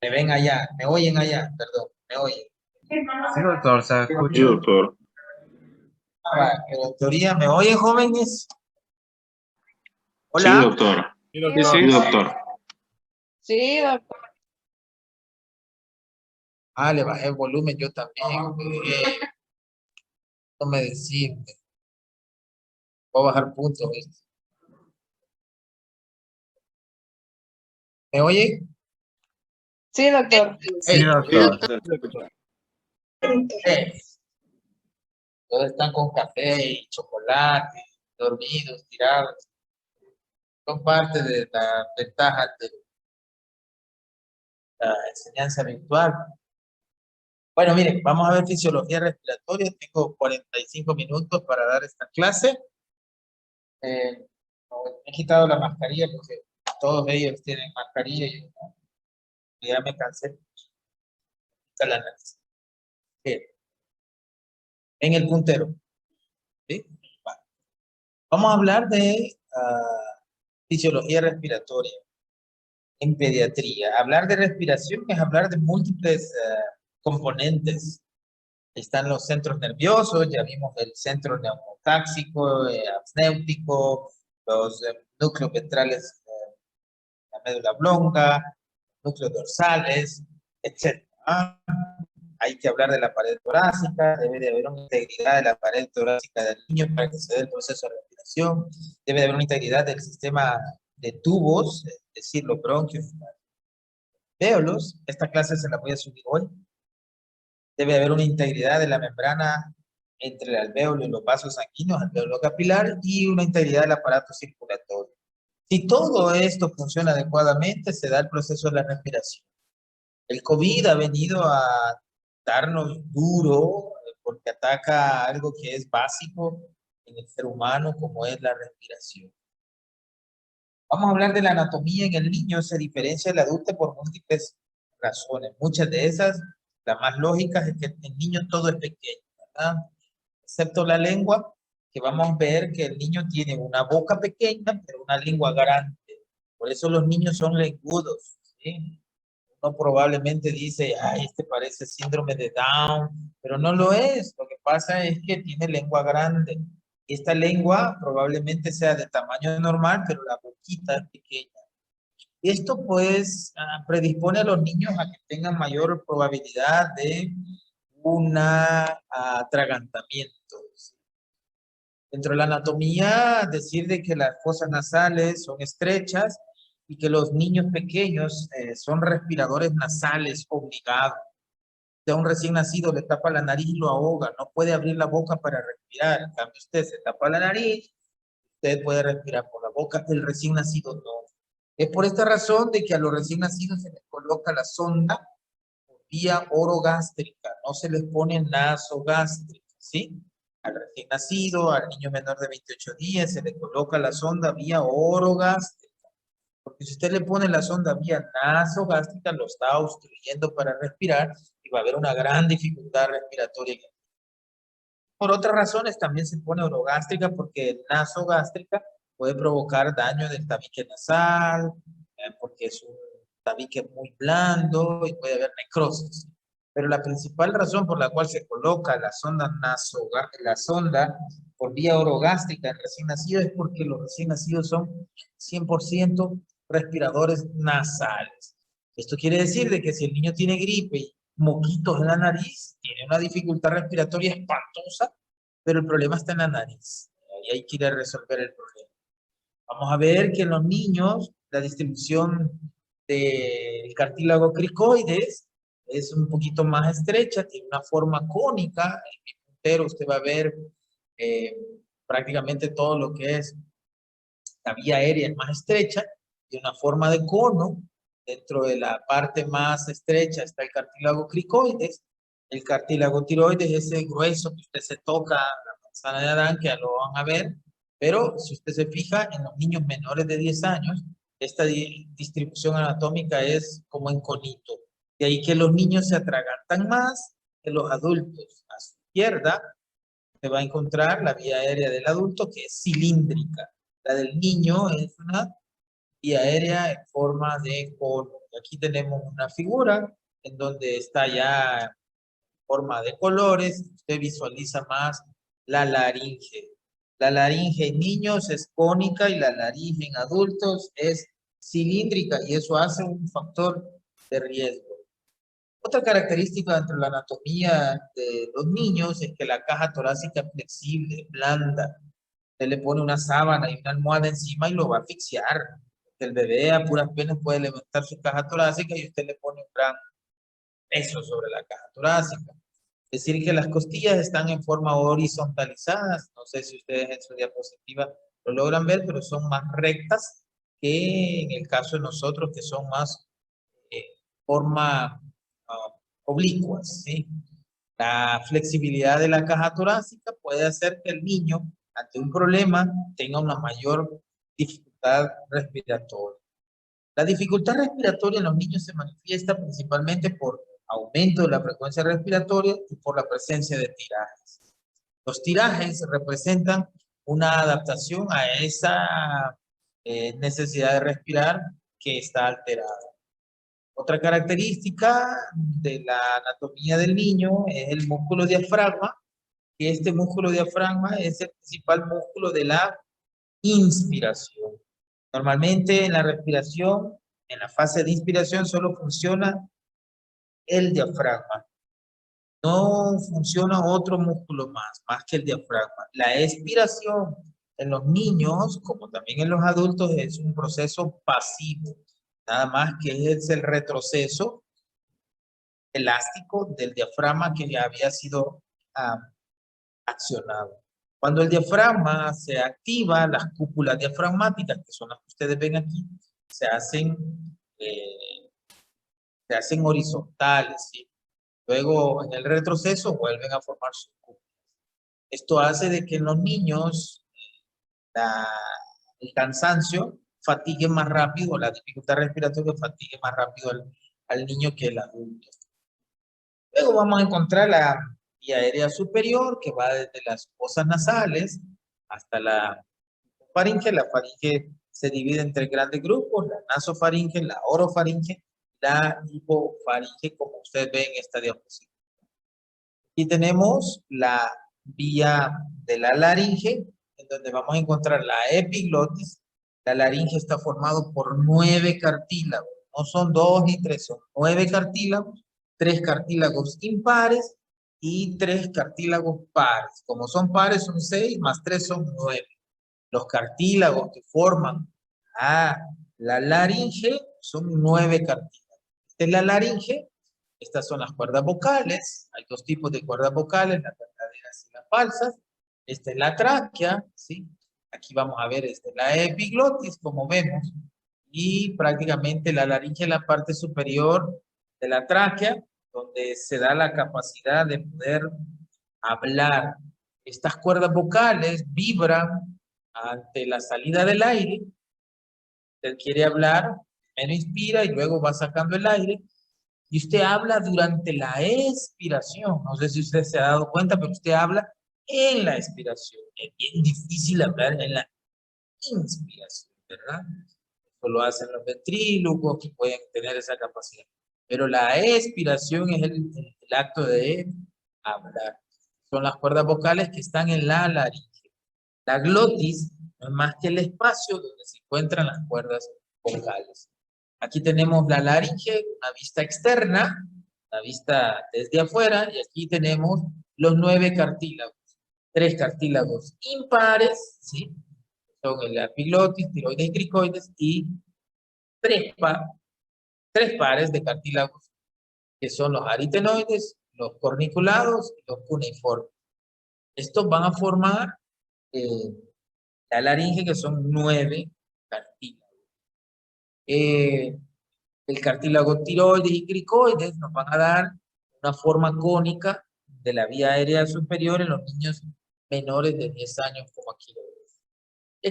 Me ven allá, me oyen allá, perdón, me oyen. Sí, doctor, se Sí, escucha. doctor. Pero en teoría, ¿me oyen, jóvenes? Sí, Hola. doctor. Sí, Sí, doctor. doctor. Sí, doctor. Le bajé el volumen yo también. No me decís, voy a bajar puntos, ¿viste? ¿Me oyen? Sí, doctor. Sí, Hey, Sí, doctor. doctor. hey. Todos están con café y chocolate, dormidos, tirados. Son parte de las ventajas de la enseñanza virtual. Bueno, miren, vamos a ver fisiología respiratoria. Tengo 45 minutos para dar esta clase. Eh, he quitado la mascarilla porque todos ellos tienen mascarilla y ya me cansé. Quita la nariz. Bien, en el puntero. ¿Sí? Vale. Vamos a hablar de fisiología respiratoria en pediatría. Hablar de respiración es hablar de múltiples componentes. Están los centros nerviosos, ya vimos el centro neumotáxico, apnéutico, los núcleos ventrales, la médula oblonga, núcleos dorsales, etc. Hay que hablar de la pared torácica, debe de haber una integridad de la pared torácica del niño para que se dé el proceso de respiración, debe de haber una integridad del sistema de tubos, es decir, los bronquios, alvéolos. Esta clase se la voy a subir hoy. Debe haber una integridad de la membrana entre el alvéolo y los vasos sanguíneos, alvéolo capilar, y una integridad del aparato circulatorio. Si todo esto funciona adecuadamente, se da el proceso de la respiración. El COVID ha venido a darnos duro porque ataca algo que es básico en el ser humano, como es la respiración. Vamos a hablar de la anatomía en el niño. Se diferencia del adulto por múltiples razones. Muchas de esas, las más lógicas, es que en el niño todo es pequeño, ¿verdad? Excepto la lengua, que vamos a ver que el niño tiene una boca pequeña, pero una lengua grande. Por eso los niños son lengudos, ¿sí? Uno probablemente dice, ay, este parece síndrome de Down, pero no lo es. Lo que pasa es que tiene lengua grande. Esta lengua probablemente sea de tamaño normal, pero la boquita es pequeña. Esto pues predispone a los niños a que tengan mayor probabilidad de un atragantamiento. Dentro de la anatomía, decir de que las fosas nasales son estrechas y que los niños pequeños son respiradores nasales obligados. De un recién nacido le tapa la nariz y lo ahoga, no puede abrir la boca para respirar. En cambio, usted se tapa la nariz, usted puede respirar por la boca, el recién nacido no. Es por esta razón de que a los recién nacidos se les coloca la sonda por vía orogástrica, no se les pone nasogástrica, ¿sí? Al recién nacido, al niño menor de 28 días, se le coloca la sonda vía orogástrica. Porque si usted le pone la sonda vía nasogástrica, lo está obstruyendo para respirar y va a haber una gran dificultad respiratoria. Por otras razones también se pone orogástrica porque nasogástrica puede provocar daño del tabique nasal, porque es un tabique muy blando y puede haber necrosis. Pero la principal razón por la cual se coloca la sonda la sonda por vía orogástrica en recién nacidos es porque los recién nacidos son 100% respiradores nasales. Esto quiere decir de que si el niño tiene gripe y moquitos en la nariz, tiene una dificultad respiratoria espantosa, pero el problema está en la nariz. Y hay que ir a resolver el problema. Vamos a ver que en los niños la distribución del cartílago cricoides es un poquito más estrecha, tiene una forma cónica. En mi puntero usted va a ver eh, prácticamente todo lo que es la vía aérea es más estrecha, de una forma de cono. Dentro de la parte más estrecha está el cartílago cricoides. El cartílago tiroides es ese grueso que usted se toca, la manzana de Adán, que ya lo van a ver. Pero si usted se fija, en los niños menores de 10 años, esta distribución anatómica es como en conito. De ahí que los niños se atragantan más que los adultos. A su izquierda se va a encontrar la vía aérea del adulto, que es cilíndrica. La del niño es una vía aérea en forma de cono. Aquí tenemos una figura en donde está ya en forma de colores. Usted visualiza más la laringe. La laringe en niños es cónica y la laringe en adultos es cilíndrica y eso hace un factor de riesgo. Otra característica dentro de la anatomía de los niños es que la caja torácica es flexible, blanda. Usted le pone una sábana y una almohada encima y lo va a asfixiar. El bebé a puras penas puede levantar su caja torácica y usted le pone un gran peso sobre la caja torácica. Es decir, que las costillas están en forma horizontalizadas. No sé si ustedes en su diapositiva lo logran ver, pero son más rectas que en el caso de nosotros, que son más forma oblicuas, ¿sí? La flexibilidad de la caja torácica puede hacer que el niño, ante un problema, tenga una mayor dificultad respiratoria. La dificultad respiratoria en los niños se manifiesta principalmente por aumento de la frecuencia respiratoria y por la presencia de tirajes. Los tirajes representan una adaptación a esa necesidad de respirar que está alterada. Otra característica de la anatomía del niño es el músculo diafragma, que este músculo diafragma es el principal músculo de la inspiración. Normalmente en la respiración, en la fase de inspiración, solo funciona el diafragma. No funciona otro músculo más que el diafragma. La expiración en los niños, como también en los adultos, es un proceso pasivo. Nada más que es el retroceso elástico del diafragma que ya había sido accionado. Cuando el diafragma se activa, las cúpulas diafragmáticas, que son las que ustedes ven aquí, se hacen horizontales, ¿sí? Luego, en el retroceso, vuelven a formar sus cúpulas. Esto hace de que en los niños el cansancio fatigue más rápido, la dificultad respiratoria fatigue más rápido al niño que el adulto. Luego vamos a encontrar la vía aérea superior, que va desde las fosas nasales hasta la faringe. La faringe se divide en tres grandes grupos: la nasofaringe, la orofaringe, la hipofaringe, como usted ve en esta diapositiva. Aquí tenemos la vía de la laringe, en donde vamos a encontrar la epiglotis. La laringe está formado por 9 cartílagos. No son 2 ni 3, son 9 cartílagos, 3 cartílagos impares y 3 cartílagos pares. Como son pares son 6, más 3 son 9. Los cartílagos que forman la laringe son 9 cartílagos. Esta es la laringe. Estas son las cuerdas vocales. Hay 2 tipos de cuerdas vocales, las verdaderas y las falsas. Esta es la tráquea, ¿sí? Aquí vamos a ver la epiglotis, como vemos. Y prácticamente la laringe es la parte superior de la tráquea, donde se da la capacidad de poder hablar. Estas cuerdas vocales vibran ante la salida del aire. Usted quiere hablar, primero inspira y luego va sacando el aire. Y usted habla durante la expiración. No sé si usted se ha dado cuenta, pero usted habla en la expiración. Es bien difícil hablar en la inspiración, ¿verdad? Eso lo hacen los ventrílocos, que pueden tener esa capacidad. Pero la expiración es el acto de hablar. Son las cuerdas vocales que están en la laringe. La glotis no es más que el espacio donde se encuentran las cuerdas vocales. Aquí tenemos la laringe, una vista externa, la vista desde afuera, y aquí tenemos los 9 cartílagos. 3 cartílagos impares, ¿sí? Son el epiglotis, tiroides y cricoides, y 3 pares de cartílagos, que son los aritenoides, los corniculados y los cuneiformes. Estos van a formar la laringe, que son 9 cartílagos. El cartílago tiroides y cricoides nos van a dar una forma cónica de la vía aérea superior en los niños menores de 10 años, como aquí lo vemos. Y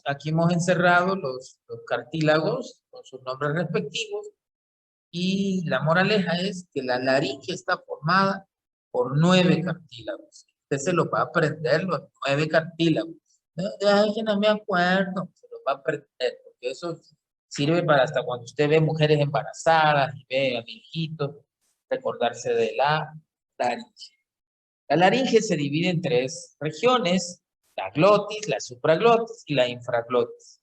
aquí hemos encerrado los cartílagos con sus nombres respectivos, y la moraleja es que la laringe está formada por 9 cartílagos. Usted se lo va a aprender, los 9 cartílagos. No, ay, que no me acuerdo, se lo va a aprender, porque eso Sirve para hasta cuando usted ve mujeres embarazadas y ve a viejitos, recordarse de la laringe. La laringe se divide en tres regiones: la glotis, la supraglotis y la infraglotis.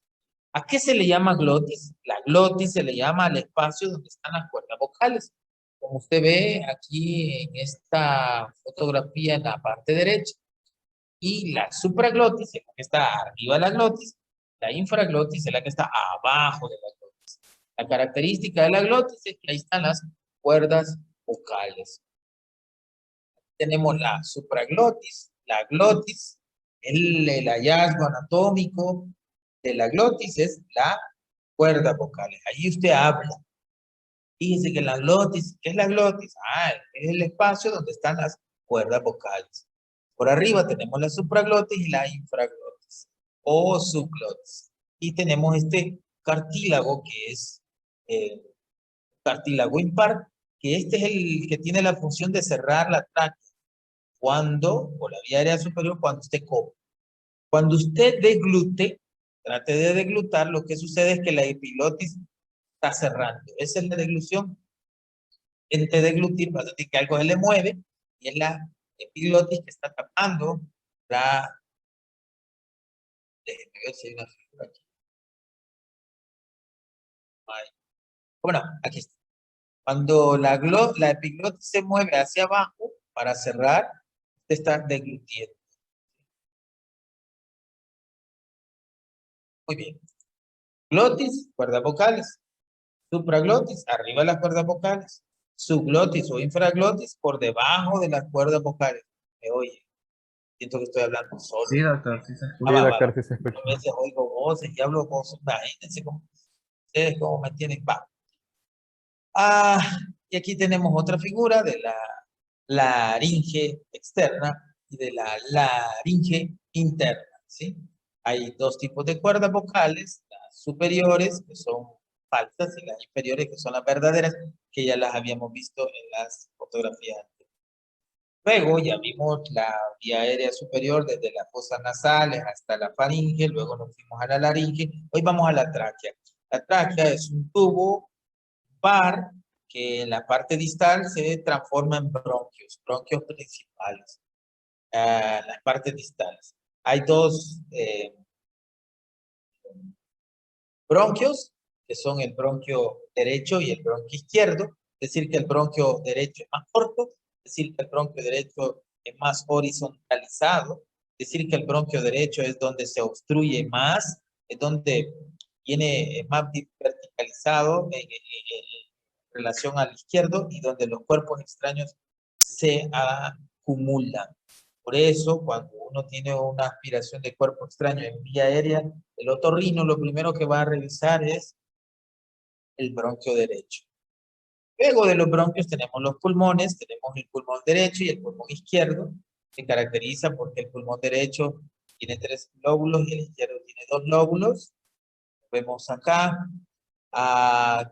¿A qué se le llama glotis? La glotis se le llama al espacio donde están las cuerdas vocales. Como usted ve aquí en esta fotografía en la parte derecha. Y la supraglotis es la que está arriba de la glotis. La infraglotis es la que está abajo de la glotis. La característica de la glotis es que ahí están las cuerdas vocales. Tenemos la supraglotis, la glotis, el hallazgo anatómico de la glotis es la cuerda vocal. Ahí usted habla. Fíjese que la glotis, ¿qué es la glotis? Es el espacio donde están las cuerdas vocales. Por arriba tenemos la supraglotis y la infraglotis o subglotis. Y tenemos este cartílago que es cartílago impar, que este es el que tiene la función de cerrar la tráquea cuando, o la vía aérea superior, cuando usted come. Cuando usted deglute, trate de deglutar, lo que sucede es que la epiglotis está cerrando. Esa es la deglución. Entre deglutir, va a sentir que algo se le mueve y es la epiglotis que está tapando la... Déjenme ver si hay una figura aquí. Bueno, aquí está. Cuando la epiglotis se mueve hacia abajo para cerrar, usted está deglutiendo. Muy bien. Glotis, cuerdas vocales. Supraglotis, arriba de las cuerdas vocales. Subglotis o infraglotis, por debajo de las cuerdas vocales. ¿Me oye? Siento que estoy hablando solo. Sí, doctor, sí se Sí, escucha. doctor, sí se escucha. A veces oigo voces y hablo voces. Imagínense cómo, ustedes cómo me tienen. Va. Y aquí tenemos otra figura de la laringe externa y de la laringe interna, ¿sí? Hay dos tipos de cuerdas vocales, las superiores, que son falsas, y las inferiores, que son las verdaderas, que ya las habíamos visto en las fotografías anteriores. Luego ya vimos la vía aérea superior desde las fosas nasales hasta la faringe, luego nos fuimos a la laringe, hoy vamos a la tráquea. La tráquea es un tubo par que en la parte distal se transforma en bronquios, bronquios principales, las partes distales. Hay dos bronquios, que son el bronquio derecho y el bronquio izquierdo, es decir que el bronquio derecho es más corto, es decir que el bronquio derecho es más horizontalizado, es decir que el bronquio derecho es donde se obstruye más, es donde tiene más verticalizado en relación al izquierdo y donde los cuerpos extraños se acumulan. Por eso, cuando uno tiene una aspiración de cuerpo extraño en vía aérea, el otorrino lo primero que va a revisar es el bronquio derecho. Luego de los bronquios tenemos los pulmones, tenemos el pulmón derecho y el pulmón izquierdo. Se caracteriza porque el pulmón derecho tiene 3 lóbulos y el izquierdo tiene 2 lóbulos. Vemos acá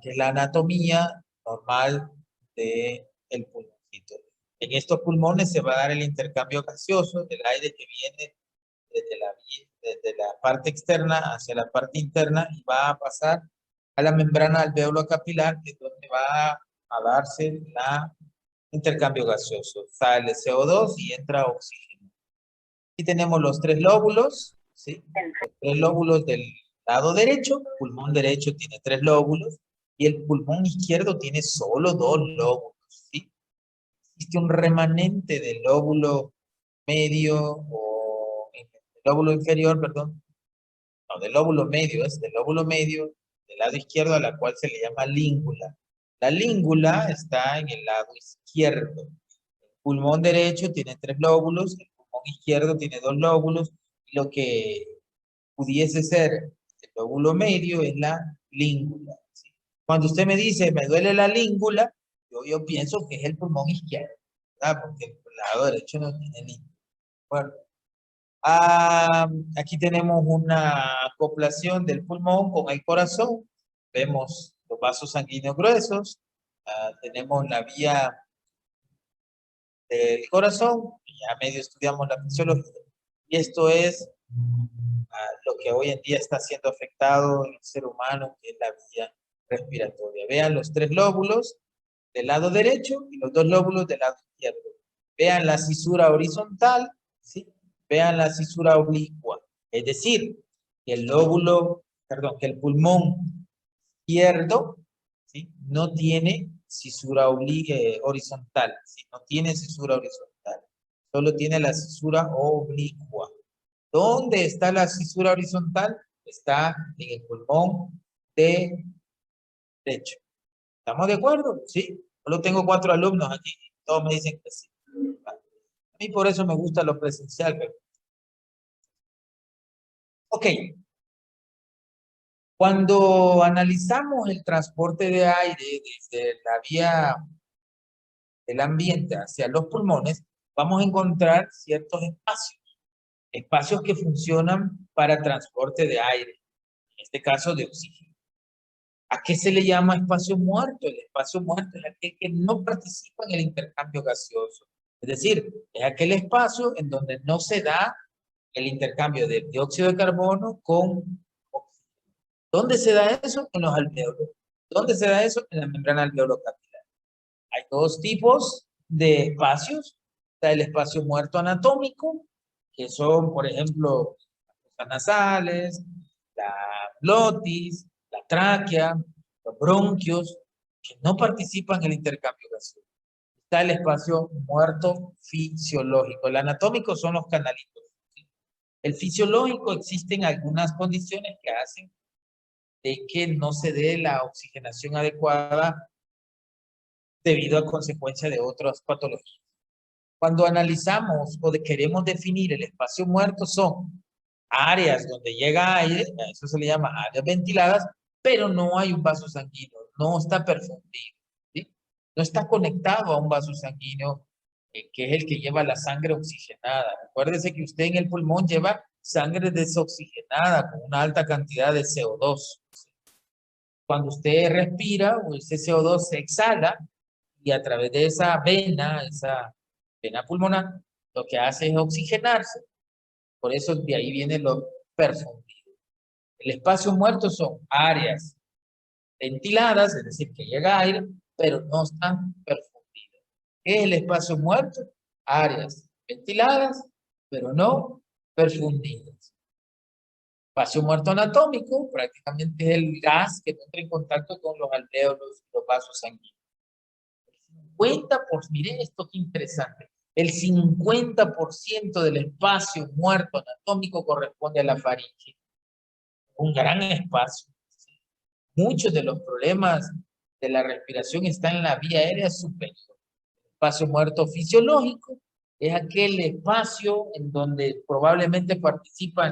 que es la anatomía normal del pulmoncito. En estos pulmones se va a dar el intercambio gaseoso del aire que viene desde la parte externa hacia la parte interna y va a pasar a la membrana alveolo capilar, que es donde va a darse el intercambio gaseoso. Sale CO2 y entra oxígeno. Aquí tenemos los 3 lóbulos, ¿sí? Los 3 lóbulos del lado derecho, pulmón derecho tiene 3 lóbulos y el pulmón izquierdo tiene solo 2 lóbulos, ¿sí? Existe un remanente del lóbulo medio o el lóbulo inferior, perdón, no, del lóbulo medio, es del lóbulo medio del lado izquierdo a la cual se le llama língula. La língula está en el lado izquierdo. El pulmón derecho tiene 3 lóbulos, el pulmón izquierdo tiene 2 lóbulos y lo que pudiese ser el lóbulo medio es la língula, ¿sí? Cuando usted me dice, me duele la língula, yo pienso que es el pulmón izquierdo, ¿verdad? Porque el lado derecho no tiene língula. Bueno, aquí tenemos una acoplación del pulmón con el corazón. Vemos los vasos sanguíneos gruesos. Tenemos la vía del corazón. Ya medio estudiamos la fisiología. Y esto es lo que hoy en día está siendo afectado en el ser humano, que es la vía respiratoria. Vean los 3 lóbulos del lado derecho y los 2 lóbulos del lado izquierdo. Vean la cisura horizontal, ¿sí? Vean la cisura oblicua. Es decir, que el lóbulo, perdón, que el pulmón izquierdo, ¿sí? No tiene cisura horizontal, ¿sí? No tiene cisura horizontal, solo tiene la cisura oblicua. ¿Dónde está la cisura horizontal? Está en el pulmón derecho. ¿Estamos de acuerdo? Sí. Solo tengo 4 alumnos aquí. Todos me dicen que sí. A mí por eso me gusta lo presencial. Pero... Ok. Cuando analizamos el transporte de aire desde la vía del ambiente hacia los pulmones, vamos a encontrar ciertos espacios que funcionan para transporte de aire, en este caso de oxígeno. ¿A qué se le llama espacio muerto? El espacio muerto es aquel que no participa en el intercambio gaseoso. Es decir, es aquel espacio en donde no se da el intercambio de dióxido de carbono con oxígeno. ¿Dónde se da eso? En los alvéolos. ¿Dónde se da eso? En la membrana alveolo-capilar. Hay 2 tipos de espacios. Está el espacio muerto anatómico, que son, por ejemplo, las nasales, la glotis, la tráquea, los bronquios, que no participan en el intercambio gaseoso. Está el espacio muerto fisiológico. El anatómico son los canalitos. El fisiológico, existen algunas condiciones que hacen de que no se dé la oxigenación adecuada debido a consecuencia de otras patologías. Cuando analizamos o queremos definir el espacio muerto, son áreas donde llega aire, a eso se le llama áreas ventiladas, pero no hay un vaso sanguíneo, no está perfundido, ¿sí? No está conectado a un vaso sanguíneo que es el que lleva la sangre oxigenada. Acuérdese que usted en el pulmón lleva sangre desoxigenada con una alta cantidad de CO2. Cuando usted respira, ese CO2 se exhala y a través de esa vena pulmonar, lo que hace es oxigenarse. Por eso de ahí viene lo perfundido. El espacio muerto son áreas ventiladas, es decir, que llega aire, pero no están perfundidas. ¿Qué es el espacio muerto? Áreas ventiladas, pero no perfundidas. Espacio muerto anatómico, prácticamente es el gas que entra en contacto con los alvéolos y los vasos sanguíneos. 50%, miren esto qué interesante, el 50% del espacio muerto anatómico corresponde a la faringe. Un gran espacio. Muchos de los problemas de la respiración están en la vía aérea superior. El espacio muerto fisiológico es aquel espacio en donde probablemente participa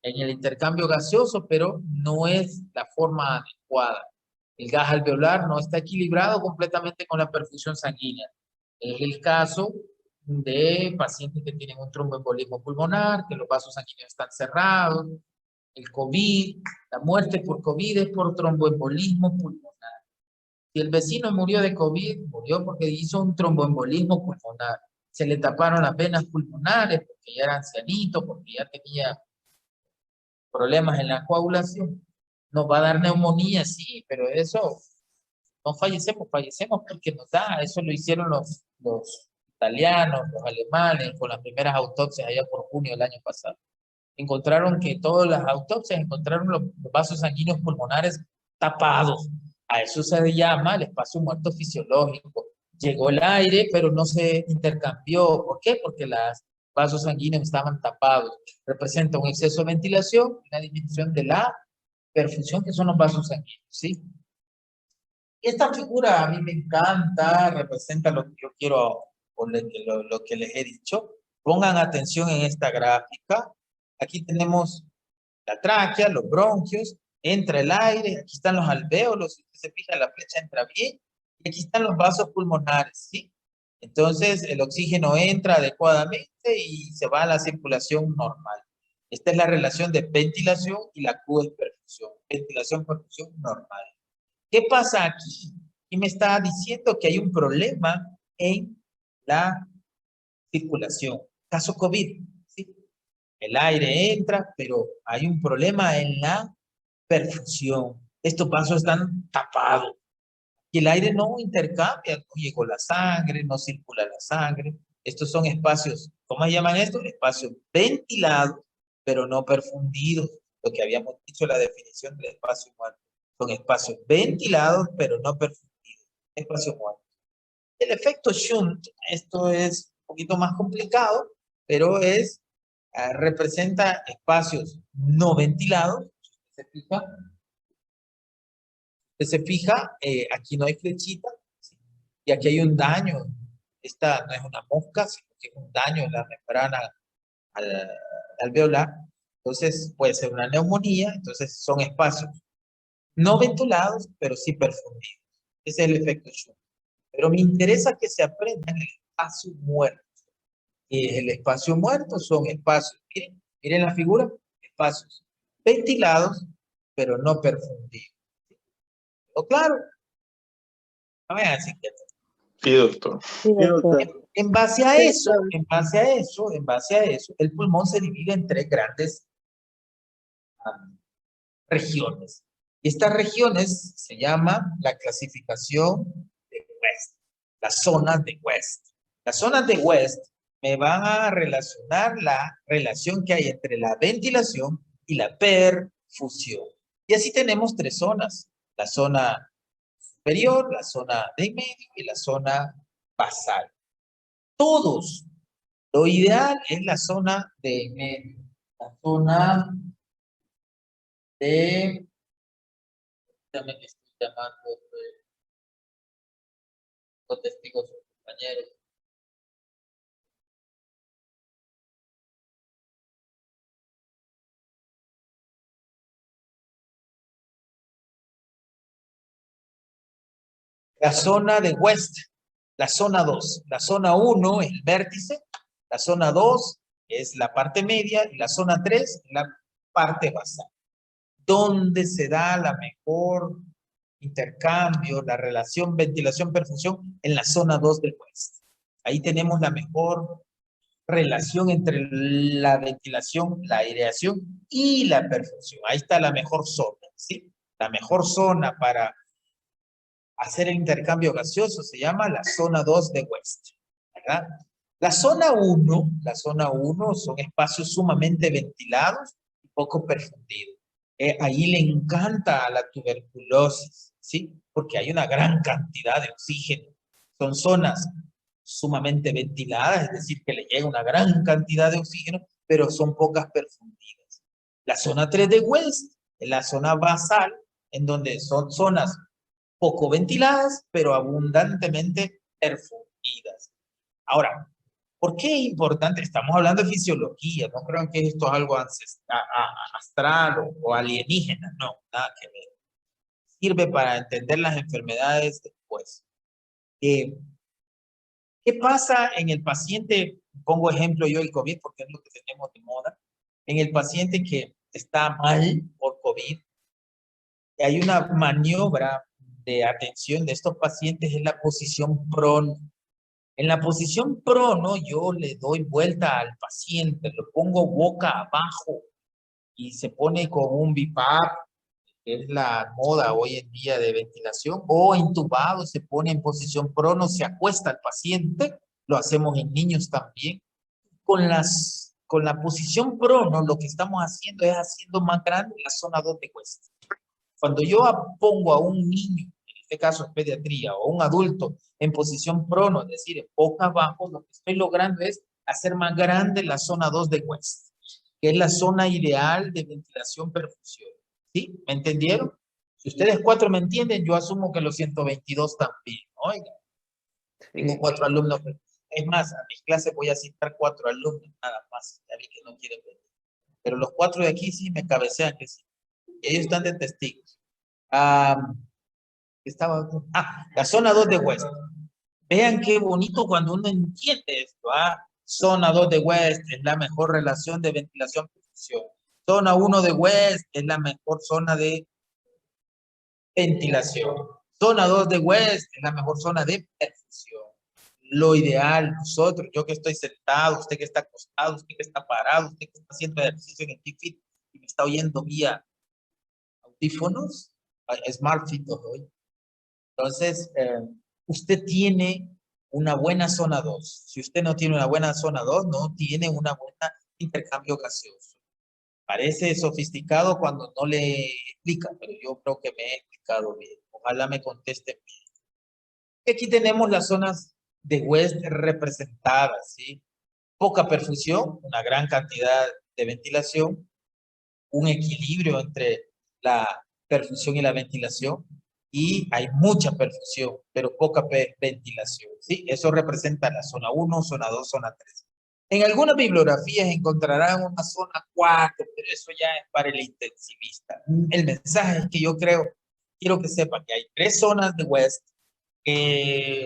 en el intercambio gaseoso, pero no es la forma adecuada. El gas alveolar no está equilibrado completamente con la perfusión sanguínea. Es el caso de pacientes que tienen un tromboembolismo pulmonar, que los vasos sanguíneos están cerrados, el COVID, la muerte por COVID es por tromboembolismo pulmonar. Si el vecino murió de COVID, murió porque hizo un tromboembolismo pulmonar. Se le taparon las venas pulmonares porque ya era ancianito, porque ya tenía problemas en la coagulación. Nos va a dar neumonía, sí, pero eso no fallecemos, fallecemos porque nos da. Eso lo hicieron los italianos, los alemanes, con las primeras autopsias allá por junio del año pasado. Encontraron que todas las autopsias encontraron los vasos sanguíneos pulmonares tapados. A eso se llama el espacio muerto fisiológico. Llegó el aire, pero no se intercambió. ¿Por qué? Porque los vasos sanguíneos estaban tapados. Representa un exceso de ventilación, una disminución de la perfusión, que son los vasos sanguíneos, ¿sí? Esta figura a mí me encanta, representa lo que yo quiero, o lo que les he dicho. Pongan atención en esta gráfica. Aquí tenemos la tráquea, los bronquios, entra el aire, aquí están los alvéolos, si usted se fija la flecha entra bien, y aquí están los vasos pulmonares, ¿sí? Entonces el oxígeno entra adecuadamente y se va a la circulación normal. Esta es la relación de ventilación y la Q es perfusión. Ventilación, perfusión normal. ¿Qué pasa aquí? Y me está diciendo que hay un problema en la circulación. Caso COVID, ¿sí? El aire entra, pero hay un problema en la perfusión. Estos vasos están tapados y el aire no intercambia, no llegó la sangre, no circula la sangre. Estos son espacios, ¿cómo se llaman estos? Espacios ventilados, pero no perfundidos. Lo que habíamos dicho, la definición del espacio muerto. Son espacios ventilados, pero no perfundidos. Espacio muerto. El efecto Shunt, esto es un poquito más complicado, pero representa espacios no ventilados. ¿Se fija? Se fija, aquí no hay flechita, ¿sí? Y aquí hay un daño. Esta no es una mosca, sino que es un daño en la membrana alveolar. Entonces puede ser una neumonía, entonces son espacios no ventilados, pero sí perfundidos. Ese es el efecto Schumann. Pero me interesa que se aprendan el espacio muerto. Y el espacio muerto son espacios, miren la figura, espacios ventilados, pero no perfundidos. ¿Pero claro? No me hagan quietos. Sí, doctor. Sí, doctor. En base a Sí, eso, doctor. en base a eso, el pulmón se divide en tres grandes regiones. Y estas regiones se llama la clasificación de West, las zonas de West. Las zonas de West me van a relacionar la relación que hay entre la ventilación y la perfusión. Y así tenemos tres zonas, la zona superior, la zona de medio y la zona basal. Todos, lo ideal es la zona de medio, la zona de, también estoy llamando los testigos, compañeros. La zona de West, la zona 2. La zona 1 es el vértice, la zona 2 es la parte media y la zona 3 es la parte basal. ¿Dónde se da la mejor intercambio, la relación ventilación-perfusión? En la zona 2 del West. Ahí tenemos la mejor relación entre la ventilación, la aireación y la perfusión. Ahí está la mejor zona, ¿sí? La mejor zona para hacer el intercambio gaseoso se llama la zona 2 de West, ¿verdad? La zona 1 son espacios sumamente ventilados y poco perfundidos. Ahí le encanta a la tuberculosis, ¿sí? Porque hay una gran cantidad de oxígeno. Son zonas sumamente ventiladas, es decir, que le llega una gran cantidad de oxígeno, pero son pocas perfundidas. La zona 3 de West es la zona basal, en donde son zonas poco ventiladas, pero abundantemente perfundidas. Ahora, ¿por qué es importante? Estamos hablando de fisiología, no creo que esto es algo astral o alienígena, no, nada que ver. Sirve para entender las enfermedades después. ¿Qué pasa en el paciente? Pongo ejemplo yo el COVID porque es lo que tenemos de moda. En el paciente que está mal por COVID, hay una maniobra de atención de estos pacientes en la posición prono. En la posición prono yo le doy vuelta al paciente, lo pongo boca abajo y se pone con un BiPAP, que es la moda hoy en día de ventilación, o intubado, se pone en posición prono, se acuesta el paciente, lo hacemos en niños también. Con la posición prono lo que estamos haciendo es haciendo más grande la zona 2 de West. Cuando yo pongo a un niño, en este caso es pediatría, o un adulto en posición prono, es decir, en boca abajo, lo que estoy logrando es hacer más grande la zona 2 de West, que es la zona ideal de ventilación-perfusión. ¿Sí? ¿Me entendieron? Si ustedes 4 me entienden, yo asumo que los 122 también. Oiga, tengo 4 alumnos. Es más, a mis clases voy a citar 4 alumnos, nada más. Ya vi que no quieren venir. Pero los 4 de aquí sí me cabecean que sí. Ellos están de testigos. La zona 2 de West. Vean qué bonito cuando uno entiende esto. Zona 2 de West es la mejor relación de ventilación-perfusión. Zona 1 de West es la mejor zona de ventilación. Zona 2 de West es la mejor zona de perfusión. Lo ideal, nosotros, yo que estoy sentado, usted que está acostado, usted que está parado, usted que está haciendo ejercicio en el Fit y me está oyendo vía audífonos, Smart Fit hoy. Entonces, usted tiene una buena zona 2. Si usted no tiene una buena zona 2, no tiene una buena intercambio gaseoso. Parece sofisticado cuando no le explica, pero yo creo que me he explicado bien. Ojalá me conteste bien. Aquí tenemos las zonas de West representadas, ¿sí? Poca perfusión, una gran cantidad de ventilación, un equilibrio entre la perfusión y la ventilación, y hay mucha perfusión, pero poca ventilación, ¿sí? Eso representa la zona 1, zona 2, zona 3. En algunas bibliografías encontrarán una zona 4, pero eso ya es para el intensivista. El mensaje es que yo quiero que sepan que hay 3 zonas de West.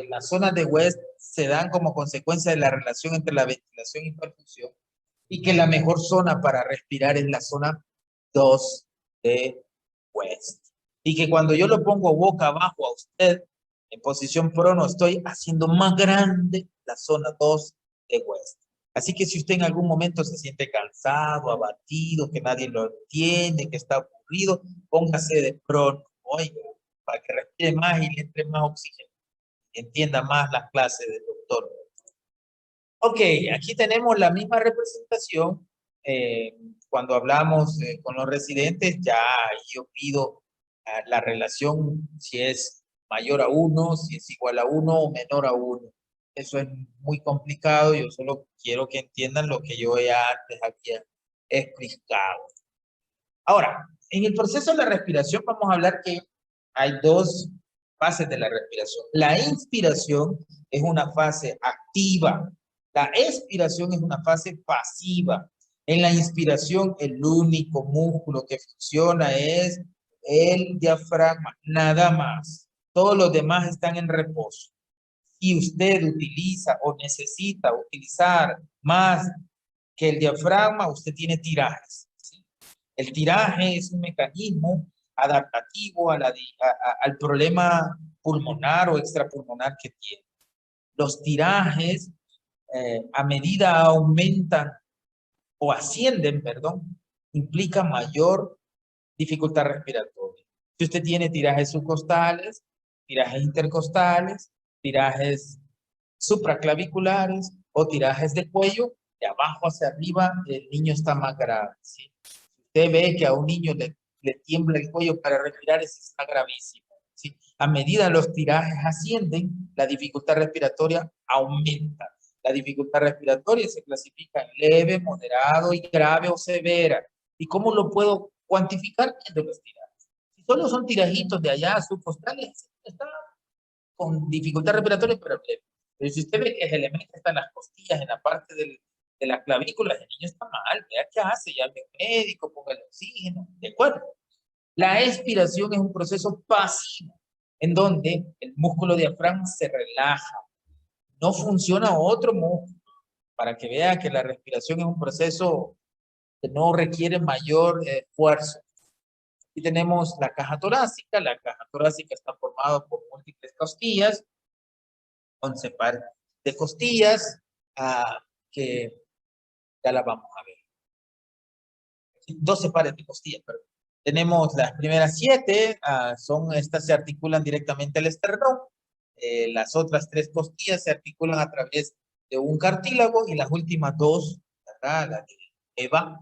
Las zonas de West se dan como consecuencia de la relación entre la ventilación y perfusión, y que la mejor zona para respirar es la zona 2 de West. Y que cuando yo lo pongo boca abajo a usted, en posición prono, estoy haciendo más grande la zona 2 de West. Así que si usted en algún momento se siente cansado, abatido, que nadie lo entiende, que está aburrido, póngase de prono, oiga, para que respire más y le entre más oxígeno, entienda más las clases del doctor. Ok, aquí tenemos la misma representación. Cuando hablamos con los residentes, ya yo pido la relación si es mayor a 1, si es igual a 1 o menor a 1. Eso es muy complicado, yo solo quiero que entiendan lo que yo ya antes había explicado. Ahora, en el proceso de la respiración vamos a hablar que hay 2 fases de la respiración. La inspiración es una fase activa. La expiración es una fase pasiva. En la inspiración, el único músculo que funciona es el diafragma, nada más. Todos los demás están en reposo. Si usted utiliza o necesita utilizar más que el diafragma, usted tiene tirajes. El tiraje es un mecanismo adaptativo al problema pulmonar o extrapulmonar que tiene. Los tirajes, a medida aumentan o ascienden, perdón, implica mayor dificultad respiratoria. Si usted tiene tirajes subcostales, tirajes intercostales, tirajes supraclaviculares o tirajes de cuello, de abajo hacia arriba, el niño está más grave, ¿sí? Usted ve que a un niño le tiembla el cuello para respirar, eso está gravísimo, ¿sí? A medida los tirajes ascienden, la dificultad respiratoria aumenta. La dificultad respiratoria se clasifica en leve, moderado y grave o severa. ¿Y cómo lo puedo cuantificar? Viendo los tirajes. Si solo son tirajitos de allá, subcostales, está con dificultad respiratoria, pero leve. Pero si usted ve que el elemento está en las costillas, en la parte de las clavículas, el niño está mal, vea qué hace, llame al médico, ponga el oxígeno, ¿de acuerdo? La expiración es un proceso pasivo, en donde el músculo diafragma se relaja, no funciona otro músculo, para que vea que la respiración es un proceso que no requiere mayor esfuerzo. Y tenemos la caja torácica está formada por múltiples costillas, 11 pares de costillas, que ya la vamos a ver. 12 pares de costillas, perdón. Tenemos las primeras 7, estas se articulan directamente al esternón. Las otras 3 costillas se articulan a través de un cartílago, y las últimas 2, ¿verdad? La de EVA,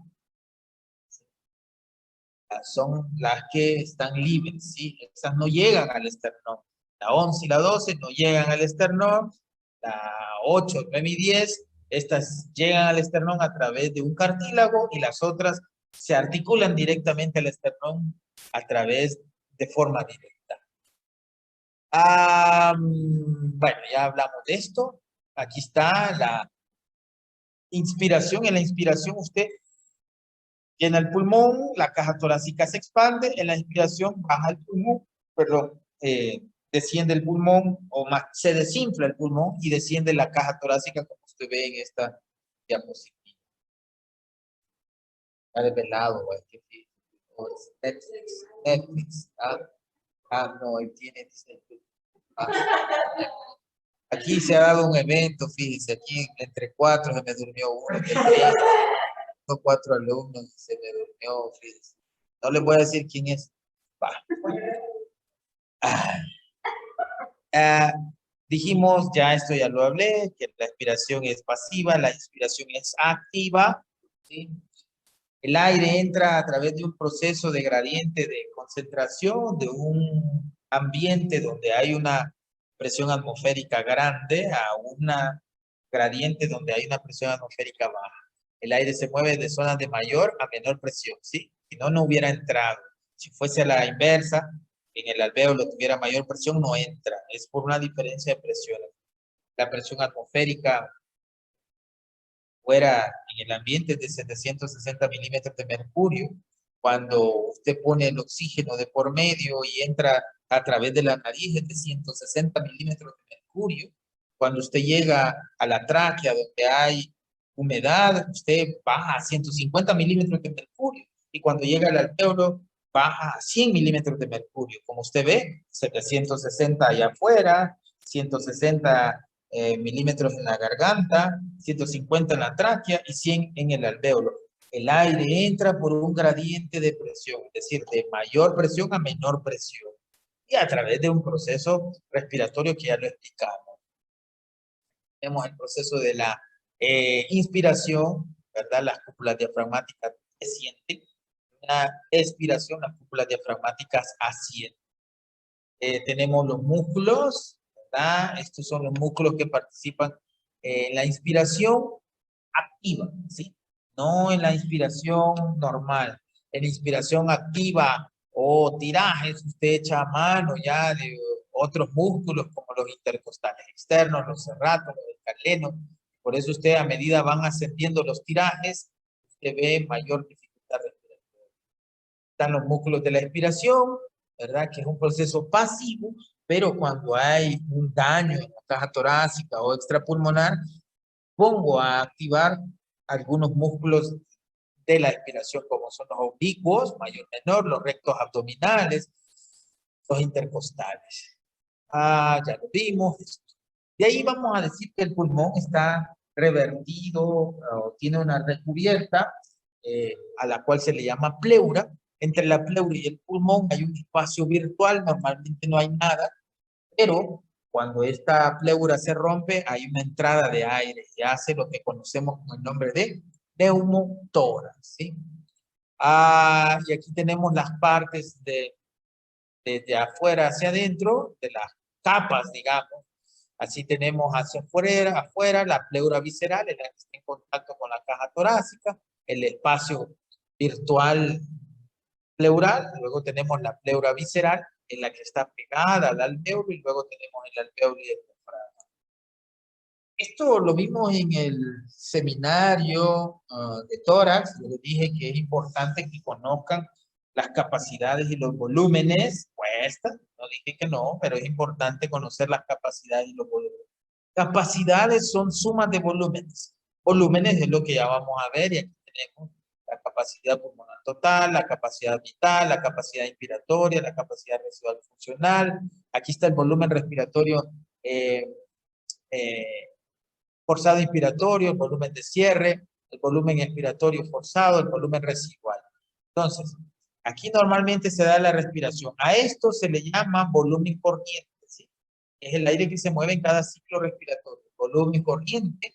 son las que están libres, ¿sí? Esas no llegan al esternón. La 11 y la 12 no llegan al esternón. La 8, 9 y 10, estas llegan al esternón a través de un cartílago, y las otras se articulan directamente al esternón a través de forma directa. Bueno, ya hablamos de esto. Aquí está la inspiración. En la inspiración usted llena el pulmón, la caja torácica se expande, en la inspiración baja el pulmón, perdón, desciende el pulmón, o más, se desinfla el pulmón y desciende la caja torácica, como usted ve en esta diapositiva. Está desvelado, Netflix. No, ahí tiene, dice, aquí aquí se ha dado un evento, fíjense, aquí entre 4 se me durmió uno, qué triste. Tengo 4 alumnos y se me durmió, fíjense. No les voy a decir quién es. Va. Ah. Ah, dijimos, ya esto ya lo hablé, que la expiración es pasiva, la inspiración es activa, ¿sí? El aire entra a través de un proceso de gradiente de concentración, de un ambiente donde hay una presión atmosférica grande a una gradiente donde hay una presión atmosférica baja. El aire se mueve de zonas de mayor a menor presión, ¿sí? Si no, no hubiera entrado. Si fuese a la inversa, en el alvéolo tuviera mayor presión, no entra. Es por una diferencia de presiones. La presión atmosférica fuera en el ambiente de 760 milímetros de mercurio. Cuando usted pone el oxígeno de por medio y entra a través de la nariz es de 160 milímetros de mercurio. Cuando usted llega a la tráquea donde hay humedad, usted baja a 150 milímetros de mercurio. Y cuando llega al alvéolo, baja a 100 milímetros de mercurio. Como usted ve, 760 allá afuera, 160 milímetros en la garganta, 150 en la tráquea y 100 en el alvéolo. El aire entra por un gradiente de presión, es decir, de mayor presión a menor presión, y a través de un proceso respiratorio que ya lo explicamos. Tenemos el proceso de la inspiración, ¿verdad? Las cúpulas diafragmáticas descienden, la expiración, las cúpulas diafragmáticas ascienden. Tenemos los músculos, ¿verdad? Estos son los músculos que participan en la inspiración activa, ¿sí? No en la inspiración normal. En la inspiración activa o tirajes, usted echa a mano ya de otros músculos como los intercostales externos, los serratos, los escalenos. Por eso usted a medida van ascendiendo los tirajes, usted ve mayor dificultad respiratoria. Están los músculos de la expiración, ¿verdad? Que es un proceso pasivo, pero cuando hay un daño en la caja torácica o extrapulmonar, pongo a activar algunos músculos de la expiración, como son los oblicuos, mayor menor, los rectos abdominales, los intercostales. Ya lo vimos. De ahí vamos a decir que el pulmón está revertido o tiene una recubierta a la cual se le llama pleura. Entre la pleura y el pulmón hay un espacio virtual, normalmente no hay nada, pero cuando esta pleura se rompe hay una entrada de aire y hace lo que conocemos con el nombre de neumotórax, ¿sí? Y aquí tenemos las partes de afuera hacia adentro, de las capas, digamos. Así tenemos hacia afuera la pleura visceral, en la que está en contacto con la caja torácica, el espacio virtual pleural, luego tenemos la pleura visceral, en la que está pegada al alvéolo, y luego tenemos el alvéolo y el diafragma. Esto lo vimos en el seminario de tórax. Yo les dije que es importante que conozcan las capacidades y los volúmenes. Cuesta, no dije que no, pero es importante conocer las capacidades y los volúmenes. Capacidades son sumas de volúmenes. Volúmenes es lo que ya vamos a ver, y aquí tenemos la capacidad pulmonar total, la capacidad vital, la capacidad inspiratoria, la capacidad residual funcional. Aquí está el volumen respiratorio eh, forzado inspiratorio, el volumen de cierre, el volumen expiratorio forzado, el volumen residual. Entonces, aquí normalmente se da la respiración. A esto se le llama volumen corriente, ¿sí? Es el aire que se mueve en cada ciclo respiratorio. Volumen corriente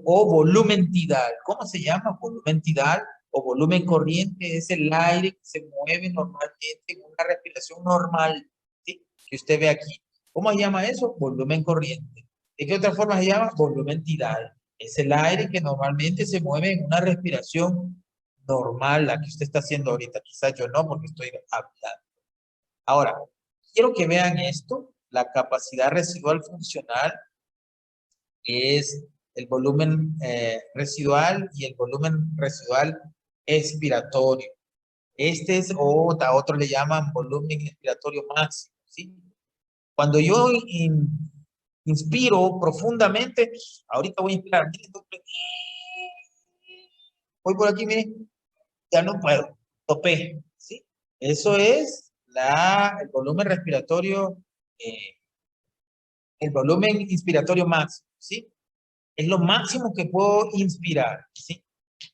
o volumen tidal. ¿Cómo se llama? Volumen tidal o volumen corriente es el aire que se mueve normalmente en una respiración normal, ¿sí? Que usted ve aquí. ¿Cómo se llama eso? Volumen corriente. ¿De qué otra forma se llama? Volumen tidal. Es el aire que normalmente se mueve en una respiración normal, la que usted está haciendo ahorita. Quizás yo no, porque estoy hablando. Ahora, quiero que vean esto. La capacidad residual funcional es el volumen residual y el volumen residual expiratorio. Este es, a otro le llaman volumen expiratorio máximo, ¿sí? Cuando yo inspiro profundamente, ahorita voy a inspirar, voy por aquí, miren, ya no puedo, topé, ¿sí? Eso es el volumen respiratorio el volumen inspiratorio máximo, ¿sí? Es lo máximo que puedo inspirar, ¿sí?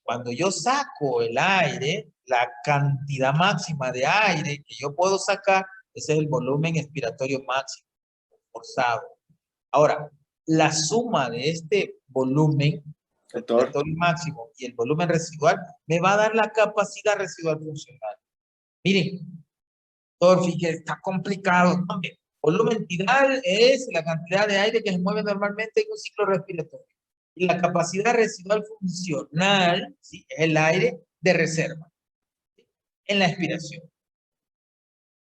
Cuando yo saco el aire, la cantidad máxima de aire que yo puedo sacar, ese es el volumen expiratorio máximo, forzado. Ahora, la suma de este volumen expiratorio máximo y el volumen residual me va a dar la capacidad residual funcional. Miren, Torfi, que está complicado. Volumen tidal es la cantidad de aire que se mueve normalmente en un ciclo respiratorio. Y la capacidad residual funcional, ¿sí?, es el aire de reserva, ¿sí?, en la expiración.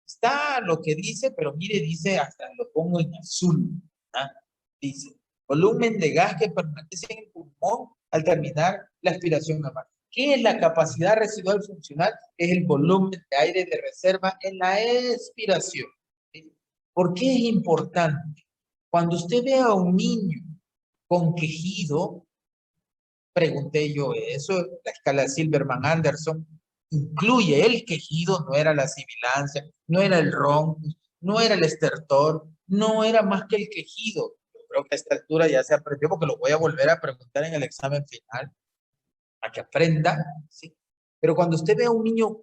Está lo que dice, pero mire, dice, hasta lo pongo en azul. ¿Ah? Dice, volumen de gas que permanece en el pulmón al terminar la expiración normal. ¿Qué es la capacidad residual funcional? Es el volumen de aire de reserva en la expiración. ¿Sí? ¿Por qué es importante? Cuando usted ve a un niño con quejido, pregunté yo eso, la escala Silverman-Anderson incluye el quejido, no era la sibilancia, no era el ronco, no era el estertor, no era más que el quejido. Yo creo que a esta altura ya se aprendió porque lo voy a volver a preguntar en el examen final, a que aprenda, ¿sí? Pero cuando usted ve a un niño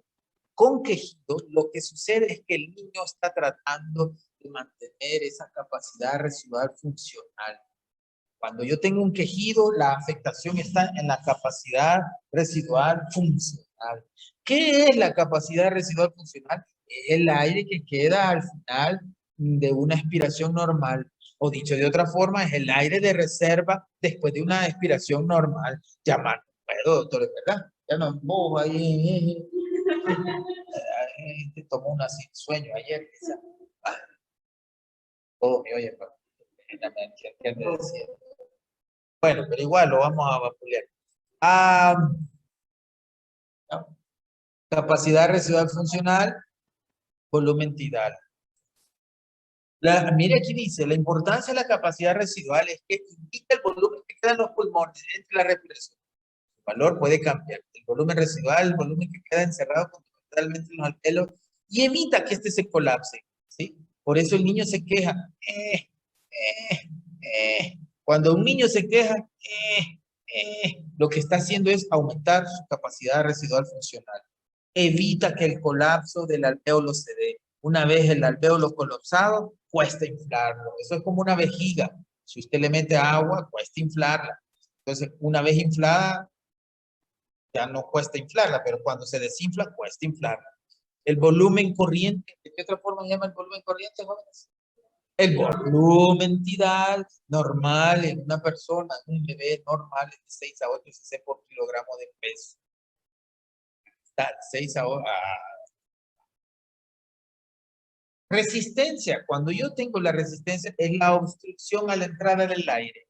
con quejido, lo que sucede es que el niño está tratando de mantener esa capacidad residual funcional. Cuando yo tengo un quejido, la afectación está en la capacidad residual funcional. ¿Qué es la capacidad residual funcional? El aire que queda al final de una expiración normal. O dicho de otra forma, es el aire de reserva después de una expiración normal. Llamar. Bueno, doctor, ¿verdad? Ya no vos ahí. Te tomó una sin sueño ayer. Todo me oye, pero ¿qué me decía? Bueno, pero igual lo vamos a vapulear. ¿No? Capacidad residual funcional, volumen tidal. Mire aquí dice, la importancia de la capacidad residual es que indica el volumen que queda en los pulmones entre la respiración. El valor puede cambiar. El volumen residual, el volumen que queda encerrado totalmente en los alveolos y evita que este se colapse, ¿sí? Por eso el niño se queja. Cuando un niño se queja, lo que está haciendo es aumentar su capacidad residual funcional. Evita que el colapso del alvéolo se dé. Una vez el alvéolo colapsado, cuesta inflarlo. Eso es como una vejiga. Si usted le mete agua, cuesta inflarla. Entonces, una vez inflada, ya no cuesta inflarla, pero cuando se desinfla, cuesta inflarla. El volumen corriente, ¿de qué otra forma se llama el volumen corriente, jóvenes? El volumen tidal normal en una persona, un bebé normal, es de 6 a 8 cc por kilogramo de peso. Está 6 a 8. Resistencia. Cuando yo tengo la resistencia, es la obstrucción a la entrada del aire.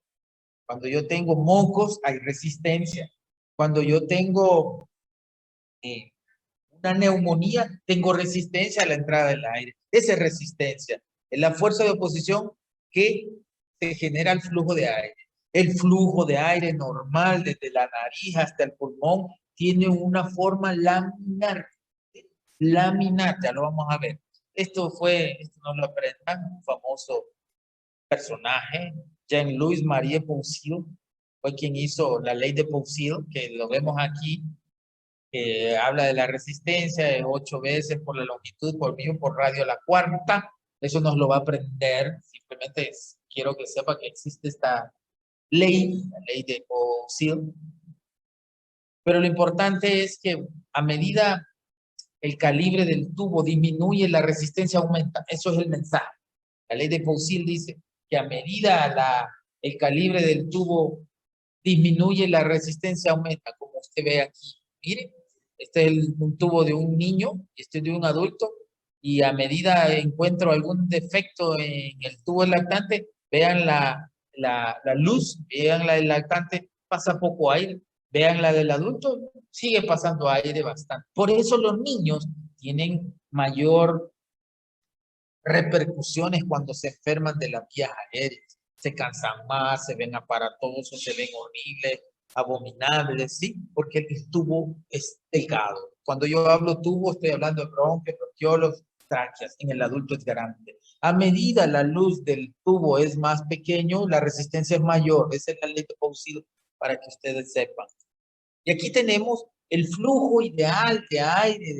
Cuando yo tengo mocos, hay resistencia. Cuando yo tengo una neumonía, tengo resistencia a la entrada del aire. Esa es resistencia. Es la fuerza de oposición que se genera el flujo de aire. El flujo de aire normal desde la nariz hasta el pulmón tiene una forma laminar. Laminar, ya lo vamos a ver. Esto no lo aprendan, un famoso personaje, Jean-Louis Marie Poncil, fue quien hizo la ley de Poncil, que lo vemos aquí, que habla de la resistencia de 8 veces por la longitud, por mí, por radio a la cuarta. Eso nos lo va a aprender. Simplemente quiero que sepa que existe esta ley, la ley de Poncil. Pero lo importante es que a medida el calibre del tubo disminuye, la resistencia aumenta. Eso es el mensaje. La ley de Poncil dice que a medida el calibre del tubo disminuye, la resistencia aumenta, como usted ve aquí. Mire, este es un tubo de un niño, este es de un adulto, y a medida encuentro algún defecto en el tubo del lactante, vean la luz, vean la del lactante, pasa poco aire, vean la del adulto, sigue pasando aire bastante. Por eso los niños tienen mayor repercusiones cuando se enferman de las vías aéreas. Se cansan más, se ven aparatosos, se ven horribles, abominables, ¿sí? Porque el tubo es delgado. Cuando yo hablo tubo, estoy hablando de bronquios, bronquiolos, tráqueas. En el adulto es grande. A medida la luz del tubo es más pequeño, la resistencia es mayor. Esa es la ley de Pauli para que ustedes sepan. Y aquí tenemos el flujo ideal de aire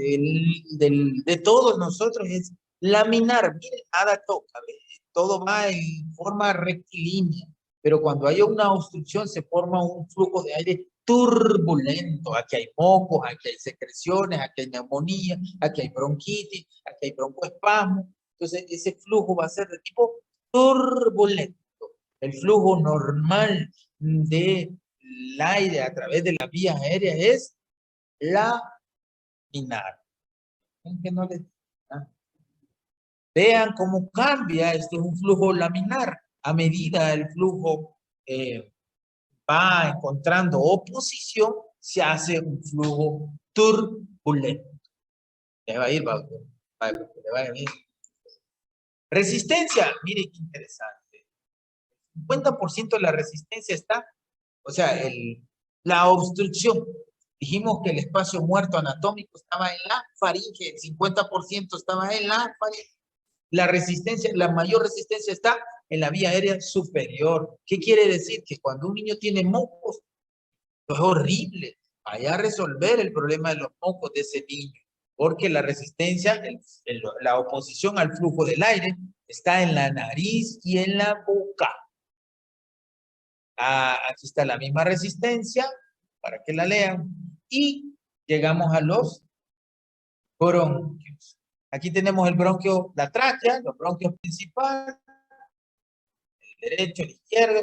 de todos nosotros es laminar. Miren, nada toca, ¿ves? Todo va en forma rectilínea. Pero cuando hay una obstrucción se forma un flujo de aire turbulento. Aquí hay mocos, aquí hay secreciones, aquí hay neumonía, aquí hay bronquitis, aquí hay broncoespasmo. Entonces ese flujo va a ser de tipo turbulento. El flujo normal del aire a través de las vías aéreas es laminar. ¿Ven que no les... ah? Vean cómo cambia. Esto es un flujo laminar. A medida el flujo va encontrando oposición, se hace un flujo turbulento. Le va a ir, le va a ir. Resistencia, mire qué interesante. 50% de la resistencia está, o sea, la obstrucción. Dijimos que el espacio muerto anatómico estaba en la faringe, el 50% estaba en la faringe. La resistencia, la mayor resistencia está en la vía aérea superior. ¿Qué quiere decir? Que cuando un niño tiene mocos, es horrible. Vaya a resolver el problema de los mocos de ese niño, porque la resistencia, la oposición al flujo del aire está en la nariz y en la boca. Aquí está la misma resistencia, para que la lean. Y llegamos a los bronquios. Aquí tenemos el bronquio, la tráquea, los bronquios principales, el derecho, el izquierdo,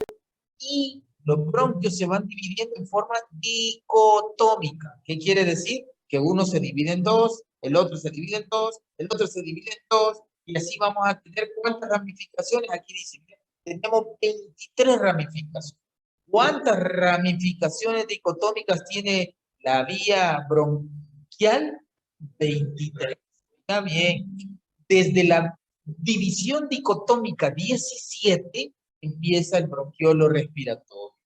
y los bronquios se van dividiendo en forma dicotómica. ¿Qué quiere decir? Que uno se divide en dos, el otro se divide en dos, el otro se divide en dos, y así vamos a tener ¿cuántas ramificaciones? Aquí dice, tenemos 23 ramificaciones. ¿Cuántas ramificaciones dicotómicas tiene la vía bronquial? 23. Está bien. Desde la división dicotómica 17 empieza el bronquiolo respiratorio.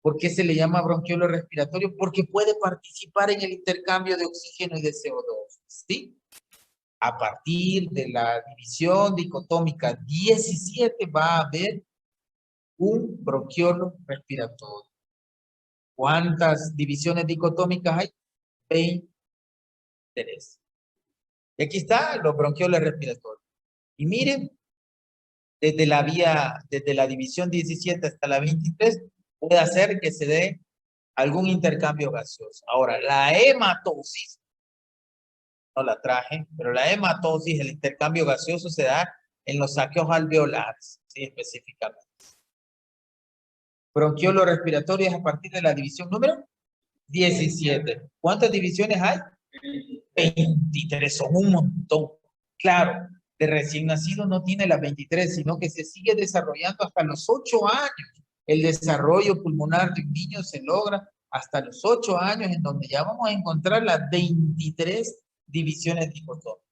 ¿Por qué se le llama bronquiolo respiratorio? Porque puede participar en el intercambio de oxígeno y de CO2. ¿Sí? A partir de la división dicotómica 17 va a haber un bronquiolo respiratorio. ¿Cuántas divisiones dicotómicas hay? 23. Y aquí está los bronquiolos respiratorios. Y miren, desde la división 17 hasta la 23, puede hacer que se dé algún intercambio gaseoso. Ahora, la hematosis, no la traje, pero la hematosis, el intercambio gaseoso se da en los saqueos alveolares, ¿sí? Específicamente. Bronquiolo respiratorio es a partir de la división número 17. ¿Cuántas divisiones hay? 23, son un montón. Claro, de recién nacido no tiene las 23, sino que se sigue desarrollando hasta los 8 años. El desarrollo pulmonar de un niño se logra hasta los 8 años, en donde ya vamos a encontrar las 23 divisiones dicotómicas.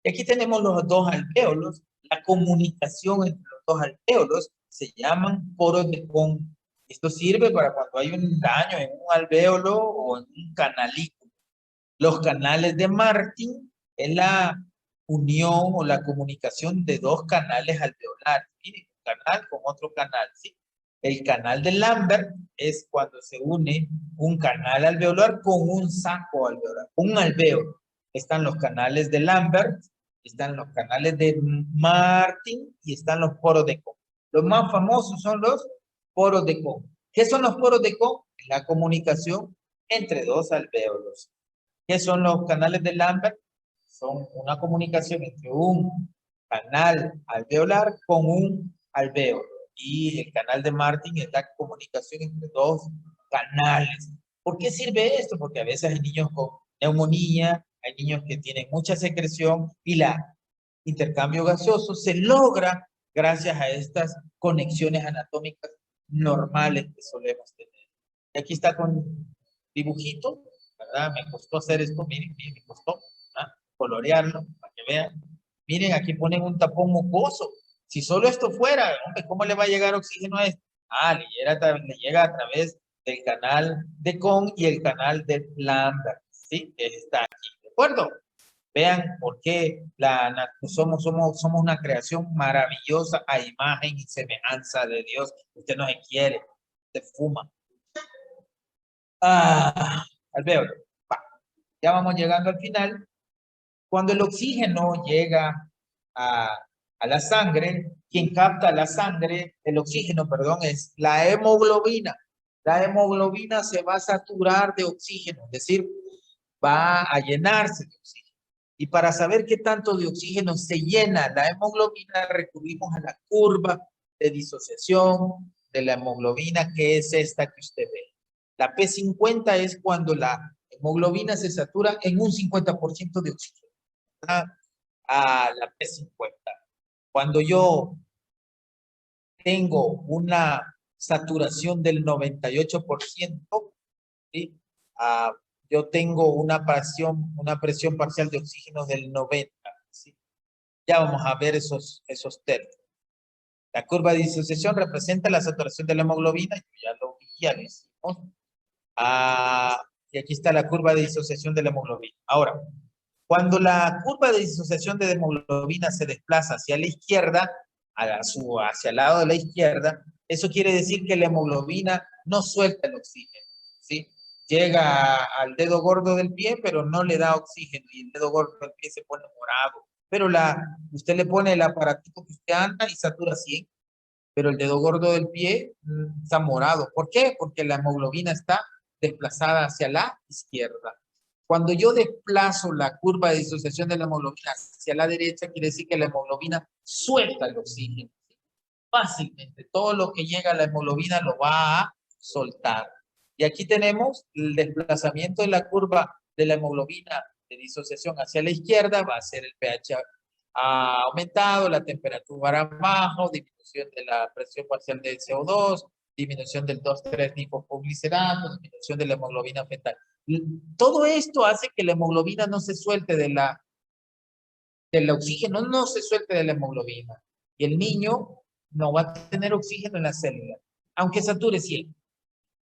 Y aquí tenemos los dos alvéolos. La comunicación entre los dos alvéolos se llaman poros de Kohn. Esto sirve para cuando hay un daño en un alvéolo o en un canalito. Los canales de Martin es la unión o la comunicación de dos canales alveolares. Miren, un canal con otro canal, ¿sí? El canal de Lambert es cuando se une un canal alveolar con un saco alveolar, un alvéolo. Están los canales de Lambert, están los canales de Martin y están los poros de Kohn. Los más famosos son los poros de Kohn. ¿Qué son los poros de Kohn? La comunicación entre dos alvéolos. ¿Qué son los canales de Lambert? Son una comunicación entre un canal alveolar con un alvéolo. Y el canal de Martin es la comunicación entre dos canales. ¿Por qué sirve esto? Porque a veces hay niños con neumonía, hay niños que tienen mucha secreción y la intercambio gaseoso se logra gracias a estas conexiones anatómicas normales que solemos tener. Y aquí está con dibujito, ¿verdad? Me costó hacer esto, miren, me costó colorearlo para que vean. Miren, aquí ponen un tapón mucoso. Si solo esto fuera, hombre, ¿cómo le va a llegar oxígeno a esto? Le llega a través del canal de Kohn y el canal de Lambert, ¿sí? Está aquí, ¿de acuerdo? Vean por qué somos una creación maravillosa a imagen y semejanza de Dios. Usted no se quiere, usted fuma. Alveolo. Ya vamos llegando al final. Cuando el oxígeno llega a la sangre, quien capta la sangre, el oxígeno, perdón, es la hemoglobina. La hemoglobina se va a saturar de oxígeno, es decir, va a llenarse de oxígeno. Y para saber qué tanto de oxígeno se llena la hemoglobina, recurrimos a la curva de disociación de la hemoglobina, que es esta que usted ve. La P50 es cuando la hemoglobina se satura en un 50% de oxígeno. A la P50. Cuando yo tengo una saturación del 98%, ¿sí? Yo tengo una presión parcial de oxígeno del 90%. ¿Sí? Ya vamos a ver esos términos. La curva de disociación representa la saturación de la hemoglobina. Ya lo hicimos. Y aquí está la curva de disociación de la hemoglobina. Ahora, cuando la curva de disociación de hemoglobina se desplaza hacia la izquierda, hacia el lado de la izquierda, eso quiere decir que la hemoglobina no suelta el oxígeno, ¿sí? Llega al dedo gordo del pie, pero no le da oxígeno, y el dedo gordo del pie se pone morado. Pero usted le pone el aparatito que usted anda y satura 100, pero el dedo gordo del pie está morado. ¿Por qué? Porque la hemoglobina está desplazada hacia la izquierda. Cuando yo desplazo la curva de disociación de la hemoglobina hacia la derecha, quiere decir que la hemoglobina suelta el oxígeno. Fácilmente, todo lo que llega a la hemoglobina lo va a soltar. Y aquí tenemos el desplazamiento de la curva de la hemoglobina de disociación hacia la izquierda, va a ser el pH aumentado, la temperatura bajo, disminución de la presión parcial del CO2, disminución del 2,3-nitroglicerano, disminución de la hemoglobina fetal. Todo esto hace que la hemoglobina no se suelte del oxígeno, no se suelte de la hemoglobina. Y el niño no va a tener oxígeno en la célula, aunque sature 100.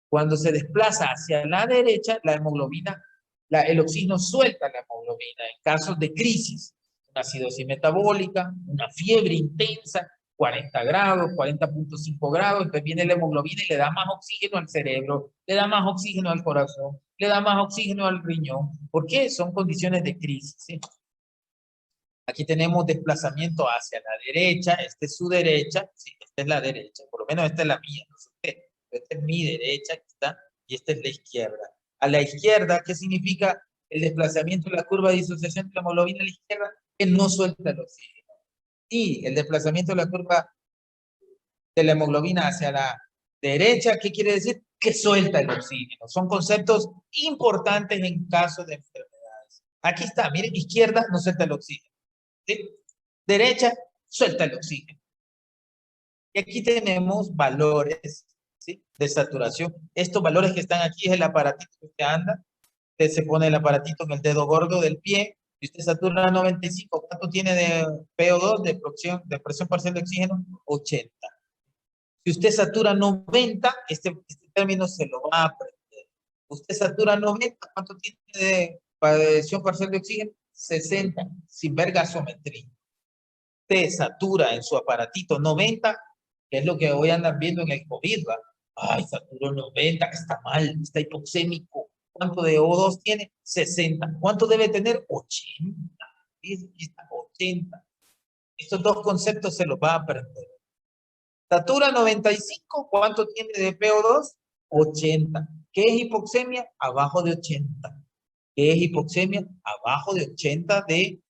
Cuando se desplaza hacia la derecha, la hemoglobina, el oxígeno suelta la hemoglobina en casos de crisis, una acidosis metabólica, una fiebre intensa, 40 grados, 40,5 grados, entonces viene la hemoglobina y le da más oxígeno al cerebro, le da más oxígeno al corazón, le da más oxígeno al riñón. ¿Por qué? Son condiciones de crisis, ¿sí? Aquí tenemos desplazamiento hacia la derecha, esta es su derecha, sí, esta es la derecha, por lo menos esta es la mía, no sé qué. Esta es mi derecha, aquí está, y esta es la izquierda. A la izquierda, ¿qué significa el desplazamiento de la curva de disociación de la hemoglobina a la izquierda? Que no suelta el oxígeno. Y el desplazamiento de la curva de la hemoglobina hacia la derecha, ¿qué quiere decir? Que suelta el oxígeno. Son conceptos importantes en caso de enfermedades. Aquí está, miren, izquierda no suelta el oxígeno. ¿Sí? Derecha, suelta el oxígeno. Y aquí tenemos valores, ¿sí?, de saturación. Estos valores que están aquí es el aparatito que usted anda. Usted se pone el aparatito en el dedo gordo del pie y usted satura 95. ¿Cuánto tiene de PO2, de presión parcial de oxígeno? 80. Si usted satura 90, este término se lo va a aprender. Usted satura 90, ¿cuánto tiene de presión parcial de oxígeno? 60, sin ver gasometría. Usted satura en su aparatito 90, que es lo que hoy andan viendo en el COVID, ¿va? Ay, saturó 90, está mal, está hipoxémico. ¿Cuánto de O2 tiene? 60. ¿Cuánto debe tener? 80. Aquí está, 80. Estos dos conceptos se los va a aprender. Satura 95, ¿cuánto tiene de PO2? 80. ¿Qué es hipoxemia? Abajo de 80. ¿Qué es hipoxemia? Abajo de 80 de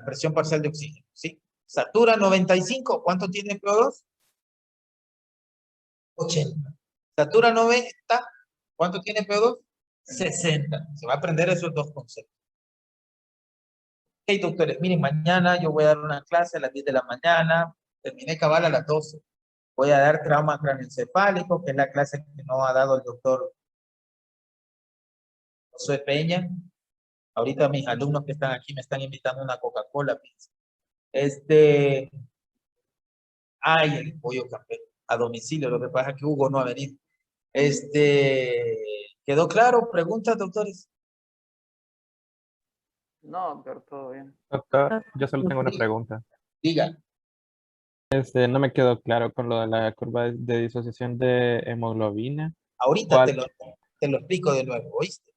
presión parcial de oxígeno, ¿sí? Satura 95, ¿cuánto tiene PO2? 80. Satura 90, ¿cuánto tiene PO2? 60. Se va a aprender esos dos conceptos. Ok, doctores, miren, mañana yo voy a dar una clase a las 10 de la mañana, terminé cabal a las 12. Voy a dar trauma craneoencefálico, que es la clase que no ha dado el doctor Josué Peña. Ahorita mis alumnos que están aquí me están invitando a una Coca-Cola. Ay, el pollo café a domicilio, lo que pasa es que Hugo no ha venido. ¿Quedó claro? ¿Preguntas, doctores? No, doctor, todo bien. Doctor, yo solo tengo una pregunta. Diga. No me quedó claro con lo de la curva de disociación de hemoglobina. Ahorita ¿Cuál? te lo explico de nuevo, ¿oíste?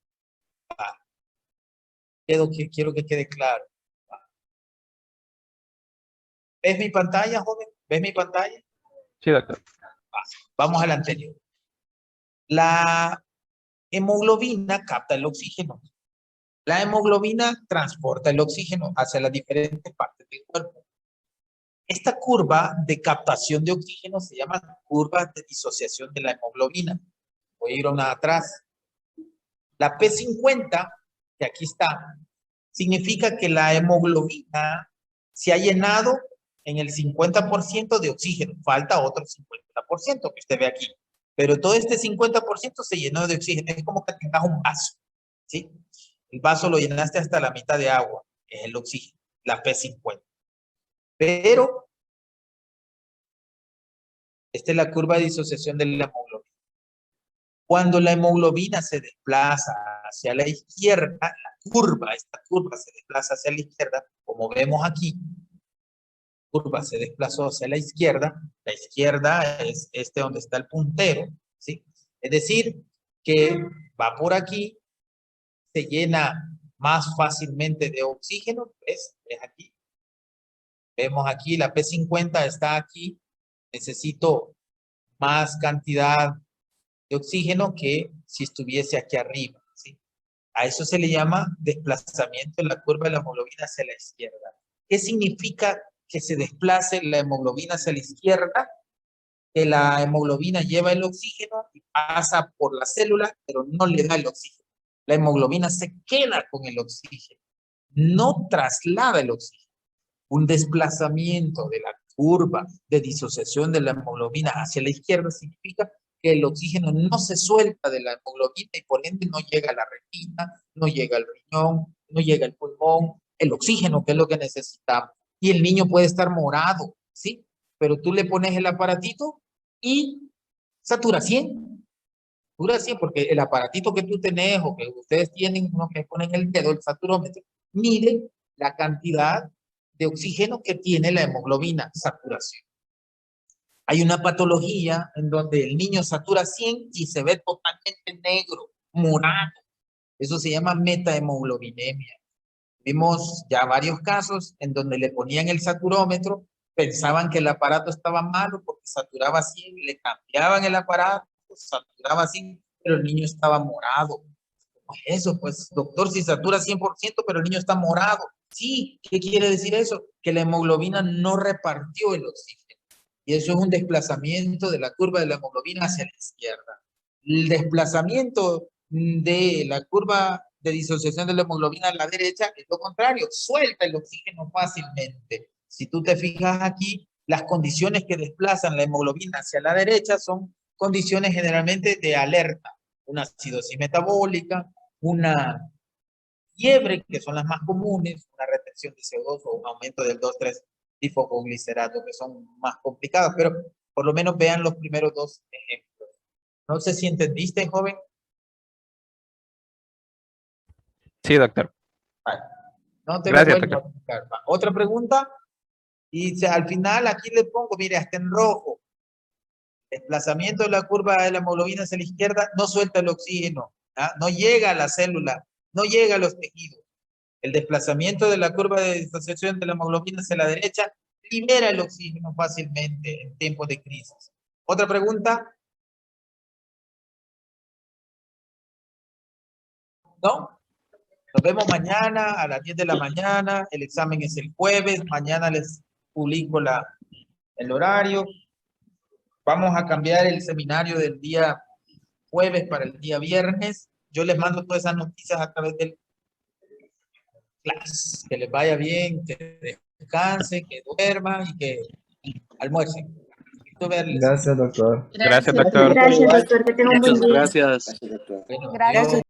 Quiero que quede claro. ¿Ves mi pantalla, joven? ¿Ves mi pantalla? Sí, doctor. Vamos al anterior. La hemoglobina capta el oxígeno. La hemoglobina transporta el oxígeno hacia las diferentes partes del cuerpo. Esta curva de captación de oxígeno se llama curva de disociación de la hemoglobina. Voy a ir una atrás. La P50, que aquí está, significa que la hemoglobina se ha llenado en el 50% de oxígeno. Falta otro 50% que usted ve aquí. Pero todo este 50% se llenó de oxígeno. Es como que tengas un vaso, ¿sí? El vaso lo llenaste hasta la mitad de agua, que es el oxígeno, la P50. Pero esta es la curva de disociación de la hemoglobina. Cuando la hemoglobina se desplaza hacia la izquierda, esta curva se desplaza hacia la izquierda, como vemos aquí, curva se desplazó hacia la izquierda es este donde está el puntero, ¿sí? Es decir, que va por aquí, se llena más fácilmente de oxígeno, ¿ves? ¿Ves aquí? Vemos aquí, la P50 está aquí, necesito más cantidad de oxígeno que si estuviese aquí arriba, ¿sí? A eso se le llama desplazamiento en la curva de la hemoglobina hacia la izquierda. ¿Qué significa que se desplace la hemoglobina hacia la izquierda? Que la hemoglobina lleva el oxígeno y pasa por la célula, pero no le da el oxígeno. La hemoglobina se queda con el oxígeno, no traslada el oxígeno. Un desplazamiento de la curva de disociación de la hemoglobina hacia la izquierda significa que el oxígeno no se suelta de la hemoglobina y por ende no llega a la retina, no llega al riñón, no llega al pulmón, el oxígeno que es lo que necesitamos. Y el niño puede estar morado, ¿sí? Pero tú le pones el aparatito y satura 100. Satura 100 porque el aparatito que tú tenés o que ustedes tienen, uno que ponen el dedo, el saturómetro, mide la cantidad de oxígeno que tiene la hemoglobina, saturación. Hay una patología en donde el niño satura 100 y se ve totalmente negro, morado. Eso se llama metahemoglobinemia. Vimos ya varios casos en donde le ponían el saturómetro, pensaban que el aparato estaba malo porque saturaba 100, le cambiaban el aparato, saturaba 100, pero el niño estaba morado. Pues eso, pues, doctor, si satura 100%, pero el niño está morado. Sí, ¿qué quiere decir eso? Que la hemoglobina no repartió el oxígeno. Y eso es un desplazamiento de la curva de la hemoglobina hacia la izquierda. El desplazamiento de la curva de disociación de la hemoglobina a la derecha es lo contrario, suelta el oxígeno fácilmente. Si tú te fijas aquí, las condiciones que desplazan la hemoglobina hacia la derecha son condiciones generalmente de alerta, una acidosis metabólica, una fiebre, que son las más comunes, una retención de CO2 o un aumento del 2,3 difosfoglicerato, que son más complicadas, pero por lo menos vean los primeros dos ejemplos. No sé si entendiste, joven. Sí, doctor. Vale. No te lo Gracias, vuelvo a doctor. explicar. Otra pregunta. Y al final aquí le pongo, mire, hasta en rojo. Desplazamiento de la curva de la hemoglobina hacia la izquierda, no suelta el oxígeno, ¿ah? No llega a la célula, no llega a los tejidos. El desplazamiento de la curva de disociación de la hemoglobina hacia la derecha libera el oxígeno fácilmente en tiempos de crisis. ¿Otra pregunta? ¿No? Nos vemos mañana a las 10 de la mañana. El examen es el jueves. Mañana les publico el horario. Vamos a cambiar el seminario del día jueves para el día viernes. Yo les mando todas esas noticias a través del clase. Que les vaya bien, que descansen, que duerman y que almuercen. Gusto verles. Gracias, doctor. Gracias, doctor. Gracias, doctor, que tenga un buen día. Gracias. Bueno, Gracias. yo